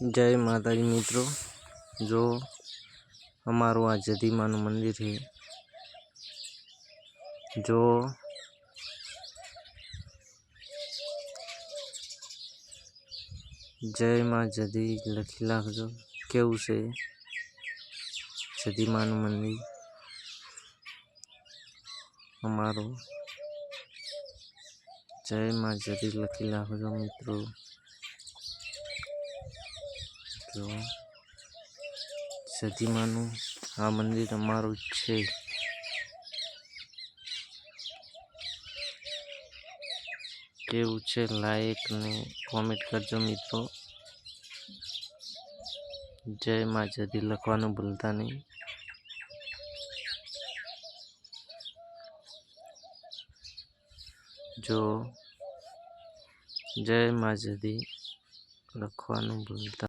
जय माताजी मित्रों, जो हमारो आ जदी मानु मंदिर है, जो जय माँ जदी लखी लाखजो केवु से जदी मानु मंदिर हमारो जय माँ जदी लखी लाखजो मित्रों। जो जदी मानु आ मंदिर अमारू छे। केवु छे लाइक ने कॉमेंट करजो मित्रों। जय माँ जदी लखवानु भूलता नहीं। जो जय माँ जदी लखवानु भूलता